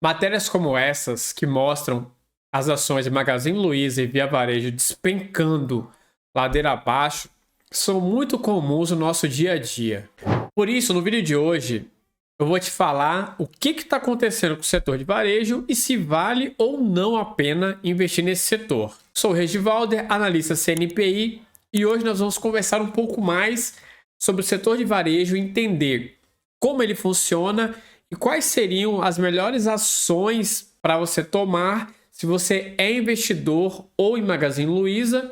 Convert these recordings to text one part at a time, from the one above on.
Matérias como essas, que mostram as ações de Magazine Luiza e Via Varejo despencando ladeira abaixo, são muito comuns no nosso dia a dia. Por isso, no vídeo de hoje, eu vou te falar o que está acontecendo com o setor de varejo e se vale ou não a pena investir nesse setor. Sou o Regivalder, analista CNPI, e hoje nós vamos conversar um pouco mais sobre o setor de varejo, entender como ele funciona e quais seriam as melhores ações para você tomar se você é investidor ou em Magazine Luiza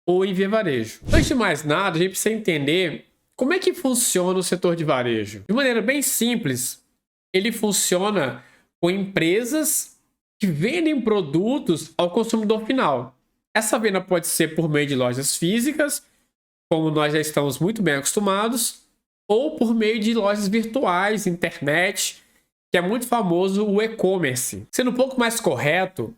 ou em Via Varejo. Antes de mais nada, a gente precisa entender como é que funciona o setor de varejo. De maneira bem simples, ele funciona com empresas que vendem produtos ao consumidor final. Essa venda pode ser por meio de lojas físicas, como nós já estamos muito bem acostumados, ou por meio de lojas virtuais, internet, que é muito famoso o e-commerce. Sendo um pouco mais correto,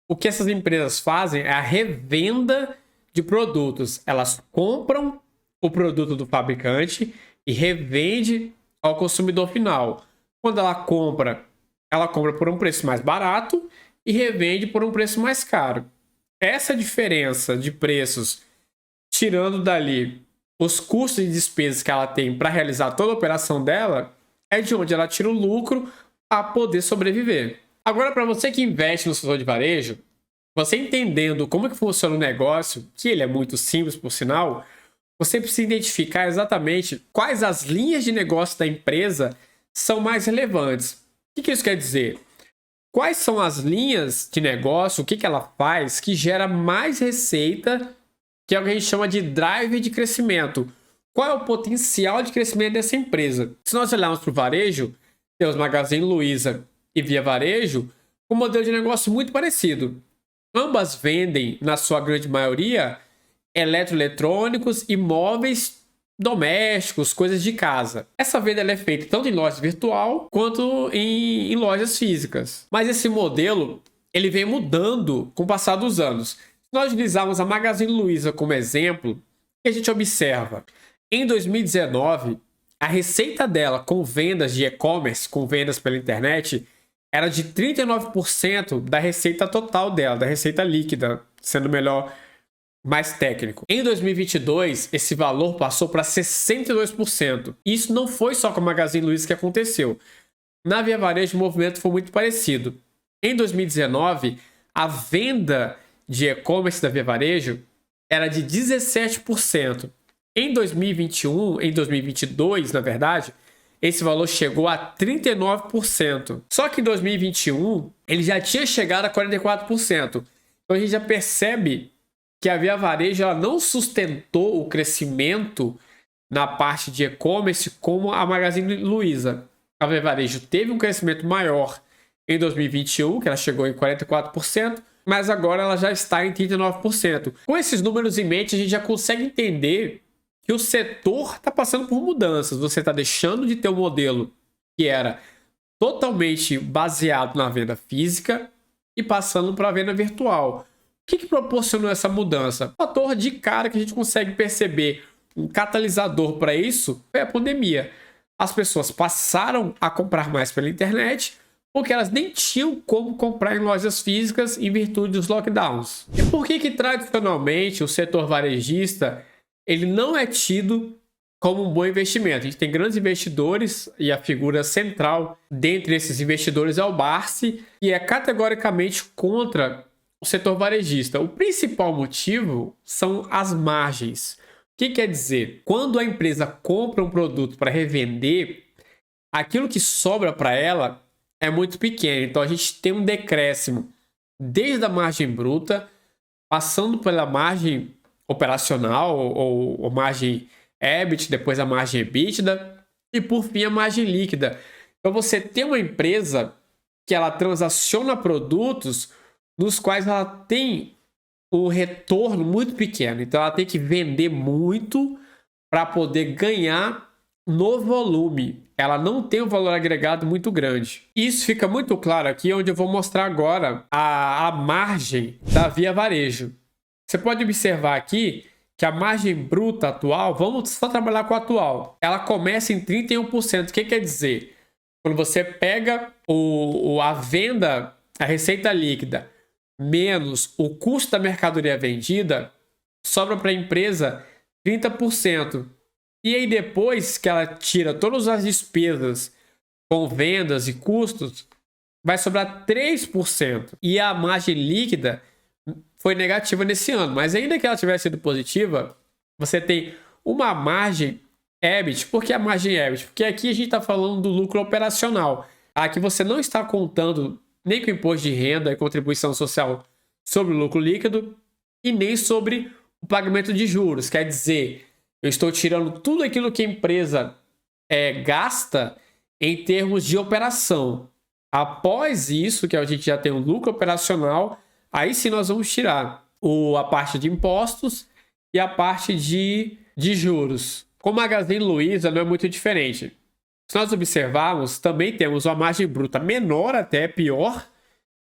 o que essas empresas fazem é a revenda de produtos. Elas compram o produto do fabricante e revende ao consumidor final. Quando ela compra por um preço mais barato e revende por um preço mais caro. Essa diferença de preços, tirando dali os custos e despesas que ela tem para realizar toda a operação dela, é de onde ela tira o lucro para poder sobreviver. Agora, para você que investe no setor de varejo, você entendendo como que funciona o negócio, que ele é muito simples por sinal, você precisa identificar exatamente quais as linhas de negócio da empresa são mais relevantes. O que isso quer dizer? Quais são as linhas de negócio, o que ela faz que gera mais receita, que é o que a gente chama de drive de crescimento. Qual é o potencial de crescimento dessa empresa? Se nós olharmos para o varejo, temos Magazine Luiza e Via Varejo, com um modelo de negócio muito parecido. Ambas vendem, na sua grande maioria, eletroeletrônicos e móveis domésticos, coisas de casa. Essa venda é feita tanto em loja virtual quanto em lojas físicas. Mas esse modelo ele vem mudando com o passar dos anos. Se nós utilizarmos a Magazine Luiza como exemplo, o que a gente observa? Em 2019, a receita dela com vendas de e-commerce, com vendas pela internet, era de 39% da receita total dela, da receita líquida, sendo melhor, mais técnico. Em 2022, esse valor passou para 62%. Isso não foi só com a Magazine Luiza que aconteceu. Na Via Varejo, o movimento foi muito parecido. Em 2019, a venda de e-commerce da Via Varejo era de 17%. Em 2021, em 2022, na verdade, esse valor chegou a 39%. Só que em 2021, ele já tinha chegado a 44%. Então a gente já percebe que a Via Varejo ela não sustentou o crescimento na parte de e-commerce como a Magazine Luiza. A Via Varejo teve um crescimento maior em 2021, que ela chegou em 44%, mas agora ela já está em 39%. Com esses números em mente, a gente já consegue entender que o setor está passando por mudanças. Você está deixando de ter um modelo que era totalmente baseado na venda física e passando para a venda virtual. O que proporcionou essa mudança? O fator de cara que a gente consegue perceber, um catalisador para isso, foi a pandemia. As pessoas passaram a comprar mais pela internet porque elas nem tinham como comprar em lojas físicas em virtude dos lockdowns. E por que tradicionalmente o setor varejista ele não é tido como um bom investimento? A gente tem grandes investidores e a figura central dentre esses investidores é o Barsi, que é categoricamente contra o setor varejista. O principal motivo são as margens. O que quer dizer? Quando a empresa compra um produto para revender, aquilo que sobra para ela é muito pequeno. Então a gente tem um decréscimo desde a margem bruta, passando pela margem operacional ou margem EBIT, depois a margem EBITDA e por fim a margem líquida. Então você tem uma empresa que ela transaciona produtos nos quais ela tem um retorno muito pequeno. Então ela tem que vender muito para poder ganhar no volume. Ela não tem um valor agregado muito grande. Isso fica muito claro aqui, onde eu vou mostrar agora a margem da Via Varejo. Você pode observar aqui que a margem bruta atual, vamos só trabalhar com a atual, ela começa em 31%. O que quer dizer? Quando você pega a venda, a receita líquida, menos o custo da mercadoria vendida, sobra para a empresa 30%. E aí depois que ela tira todas as despesas com vendas e custos, vai sobrar 3%. E a margem líquida foi negativa nesse ano. Mas ainda que ela tivesse sido positiva, você tem uma margem EBIT. Por que a margem EBIT? Porque aqui a gente está falando do lucro operacional. Aqui você não está contando nem com imposto de renda e contribuição social sobre o lucro líquido e nem sobre o pagamento de juros. Quer dizer, eu estou tirando tudo aquilo que a empresa gasta em termos de operação. Após isso, que a gente já tem o lucro operacional, aí sim nós vamos tirar a parte de impostos e a parte de juros. Com o Magazine Luiza não é muito diferente. Se nós observarmos, também temos uma margem bruta menor, até pior,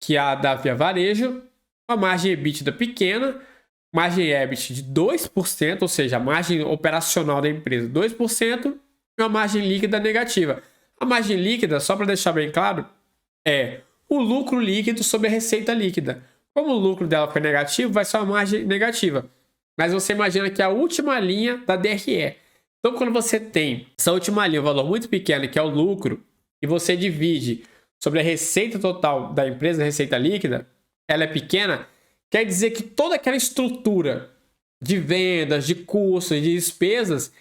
que a da Via Varejo, uma margem EBITDA pequena, margem EBIT de 2%, ou seja, a margem operacional da empresa 2%, e uma margem líquida negativa. A margem líquida, só para deixar bem claro, é o lucro líquido sobre a receita líquida. Como o lucro dela foi negativo, vai ser uma margem negativa. Mas você imagina que é a última linha da DRE. Então, quando você tem essa última linha, um valor muito pequeno, que é o lucro, e você divide sobre a receita total da empresa, a receita líquida, ela é pequena, quer dizer que toda aquela estrutura de vendas, de custos, de despesas,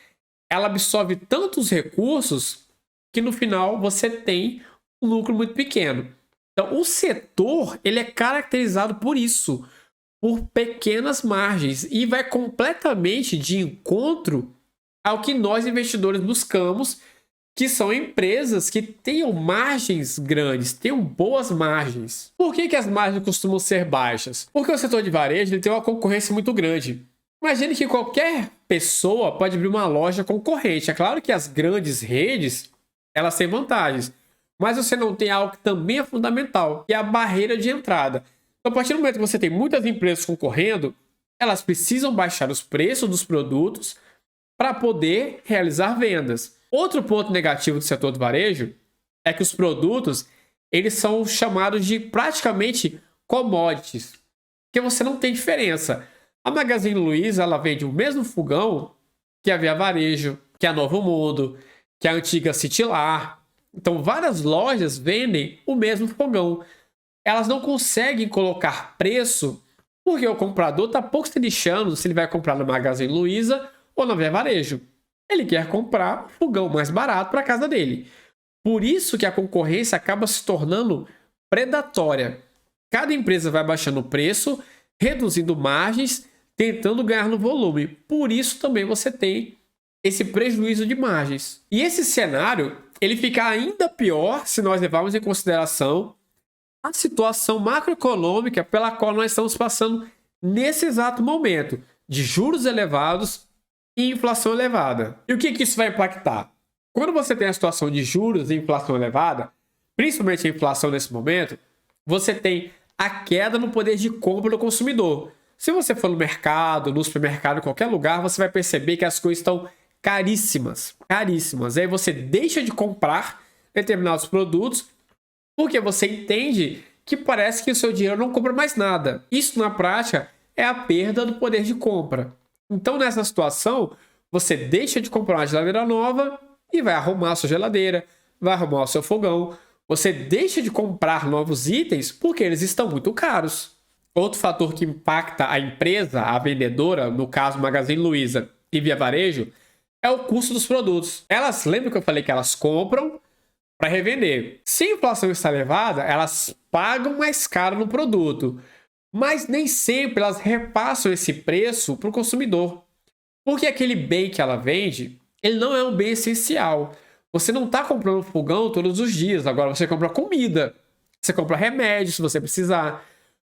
ela absorve tantos recursos que no final você tem um lucro muito pequeno. Então, o setor ele é caracterizado por isso, por pequenas margens, e vai completamente de encontro ao que nós investidores buscamos, que são empresas que tenham margens grandes, tenham boas margens. Por que as margens costumam ser baixas? Porque o setor de varejo ele tem uma concorrência muito grande. Imagine que qualquer pessoa pode abrir uma loja concorrente. É claro que as grandes redes elas têm vantagens, mas você não tem algo que também é fundamental, que é a barreira de entrada. Então, a partir do momento que você tem muitas empresas concorrendo, elas precisam baixar os preços dos produtos para poder realizar vendas. Outro ponto negativo do setor do varejo é que os produtos eles são chamados de praticamente commodities, porque você não tem diferença. A Magazine Luiza ela vende o mesmo fogão que a Via Varejo, que a Novo Mundo, que a antiga Citylar. Então, várias lojas vendem o mesmo fogão. Elas não conseguem colocar preço porque o comprador está pouco se lixando se ele vai comprar na Magazine Luiza ou na Via Varejo. Ele quer comprar o fogão mais barato para a casa dele. Por isso que a concorrência acaba se tornando predatória. Cada empresa vai baixando o preço, reduzindo margens, tentando ganhar no volume. Por isso também você tem esse prejuízo de margens. E esse cenário ele fica ainda pior se nós levarmos em consideração a situação macroeconômica pela qual nós estamos passando nesse exato momento, de juros elevados e inflação elevada. E o que isso vai impactar? Quando você tem a situação de juros e inflação elevada, principalmente a inflação nesse momento, você tem a queda no poder de compra do consumidor. Se você for no mercado, no supermercado, em qualquer lugar, você vai perceber que as coisas estão caríssimas, caríssimas. Aí você deixa de comprar determinados produtos porque você entende que parece que o seu dinheiro não compra mais nada. Isso, na prática, é a perda do poder de compra. Então, nessa situação, você deixa de comprar uma geladeira nova e vai arrumar a sua geladeira, vai arrumar o seu fogão. Você deixa de comprar novos itens porque eles estão muito caros. Outro fator que impacta a empresa, a vendedora, no caso Magazine Luiza e Via Varejo, é o custo dos produtos. Lembra que eu falei que elas compram para revender? Se a inflação está elevada, elas pagam mais caro no produto. Mas nem sempre elas repassam esse preço para o consumidor. Porque aquele bem que ela vende, ele não é um bem essencial. Você não está comprando fogão todos os dias. Agora você compra comida. Você compra remédio se você precisar.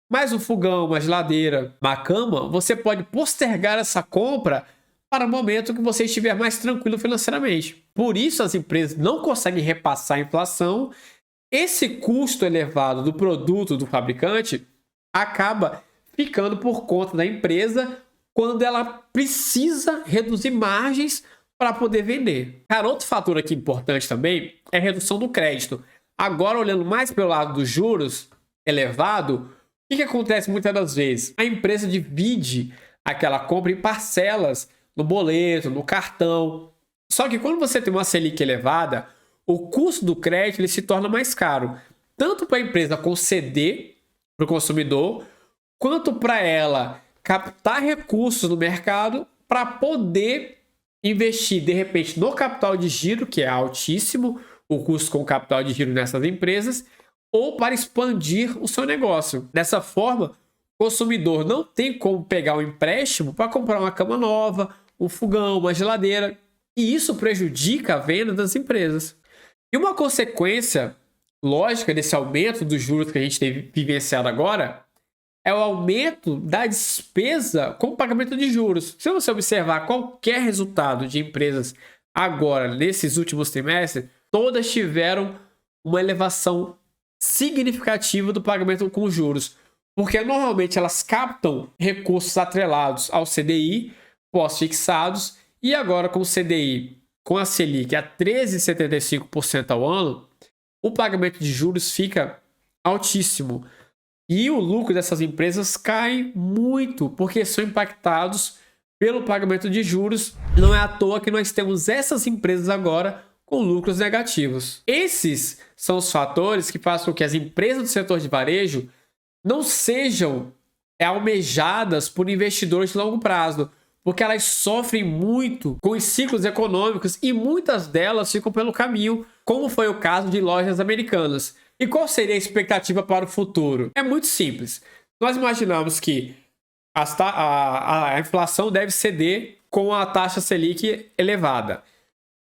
Mas um fogão, uma geladeira, uma cama, você pode postergar essa compra para o momento que você estiver mais tranquilo financeiramente. Por isso as empresas não conseguem repassar a inflação. Esse custo elevado do produto do fabricante acaba ficando por conta da empresa quando ela precisa reduzir margens para poder vender. Cara, outro fator aqui importante também é a redução do crédito. Agora, olhando mais pelo lado dos juros elevado, o que acontece muitas das vezes? A empresa divide aquela compra em parcelas no boleto, no cartão. Só que quando você tem uma Selic elevada, o custo do crédito ele se torna mais caro, tanto para a empresa conceder para o consumidor, quanto para ela captar recursos no mercado para poder investir, de repente, no capital de giro, que é altíssimo, o custo com o capital de giro nessas empresas, ou para expandir o seu negócio. Dessa forma, o consumidor não tem como pegar um empréstimo para comprar uma cama nova, um fogão, uma geladeira, e isso prejudica a venda das empresas. E uma consequência lógica desse aumento dos juros que a gente tem vivenciado agora é o aumento da despesa com o pagamento de juros. Se você observar qualquer resultado de empresas agora, nesses últimos trimestres, todas tiveram uma elevação significativa do pagamento com juros, porque normalmente elas captam recursos atrelados ao CDI, pós-fixados, e agora com o CDI, com a Selic a 13,75% ao ano, o pagamento de juros fica altíssimo. E o lucro dessas empresas cai muito, porque são impactados pelo pagamento de juros. Não é à toa que nós temos essas empresas agora com lucros negativos. Esses são os fatores que fazem com que as empresas do setor de varejo não sejam almejadas por investidores de longo prazo, porque elas sofrem muito com os ciclos econômicos e muitas delas ficam pelo caminho, como foi o caso de lojas americanas. E qual seria a expectativa para o futuro? É muito simples. Nós imaginamos que a inflação deve ceder com a taxa Selic elevada.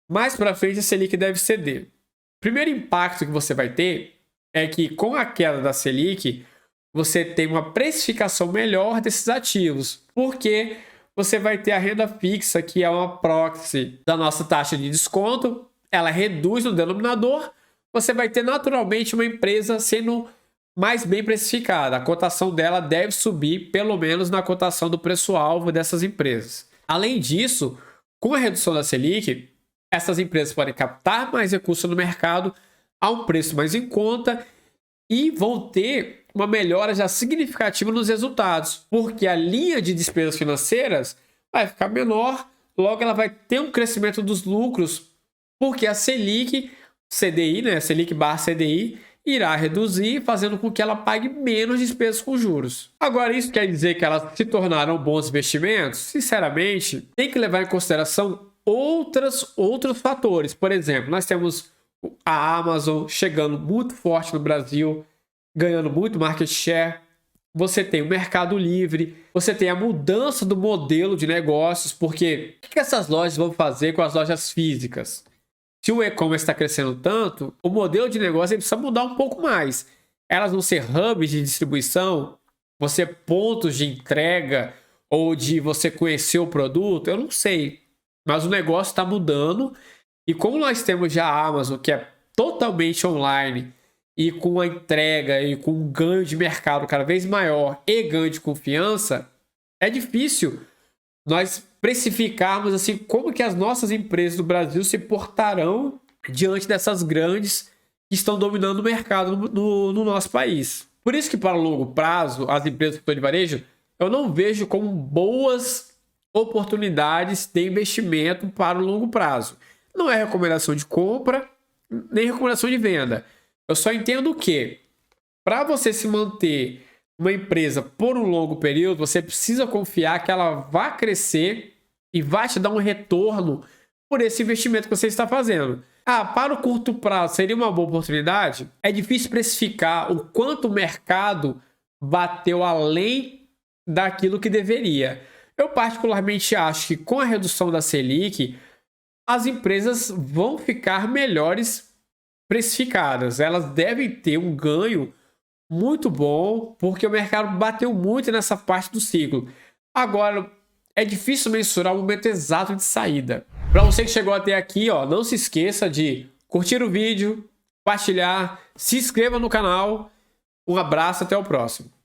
Mais para frente, a Selic deve ceder. O primeiro impacto que você vai ter é que, com a queda da Selic, você tem uma precificação melhor desses ativos, porque você vai ter a renda fixa, que é uma proxy da nossa taxa de desconto, ela reduz no denominador, você vai ter naturalmente uma empresa sendo mais bem precificada. A cotação dela deve subir, pelo menos na cotação do preço-alvo dessas empresas. Além disso, com a redução da Selic, essas empresas podem captar mais recursos no mercado a um preço mais em conta e vão ter uma melhora já significativa nos resultados, porque a linha de despesas financeiras vai ficar menor, logo ela vai ter um crescimento dos lucros, porque a Selic, CDI, né, Selic/CDI, irá reduzir, fazendo com que ela pague menos despesas com juros. Agora, isso quer dizer que elas se tornaram bons investimentos? Sinceramente, tem que levar em consideração outros fatores. Por exemplo, nós temos a Amazon chegando muito forte no Brasil, ganhando muito market share. Você tem o Mercado Livre, você tem a mudança do modelo de negócios, porque o que essas lojas vão fazer com as lojas físicas? Se o e-commerce está crescendo tanto, o modelo de negócio precisa mudar um pouco mais. Elas vão ser hubs de distribuição, vão ser pontos de entrega ou de você conhecer o produto, eu não sei. Mas o negócio está mudando e como nós temos já a Amazon, que é totalmente online e com a entrega e com um ganho de mercado cada vez maior e ganho de confiança, é difícil nós precificarmos assim como que as nossas empresas do Brasil se portarão diante dessas grandes que estão dominando o mercado no nosso país. Por isso que para o longo prazo, as empresas do setor de varejo, eu não vejo como boas oportunidades de investimento para o longo prazo. Não é recomendação de compra, nem recomendação de venda. Eu só entendo que para você se manter uma empresa por um longo período, você precisa confiar que ela vai crescer e vai te dar um retorno por esse investimento que você está fazendo. Para o curto prazo seria uma boa oportunidade? É difícil precificar o quanto o mercado bateu além daquilo que deveria. Eu particularmente acho que com a redução da Selic, as empresas vão ficar melhores precificadas. Elas devem ter um ganho muito bom, porque o mercado bateu muito nessa parte do ciclo. Agora, é difícil mensurar o momento exato de saída. Para você que chegou até aqui, não se esqueça de curtir o vídeo, compartilhar, se inscreva no canal. Um abraço, até o próximo.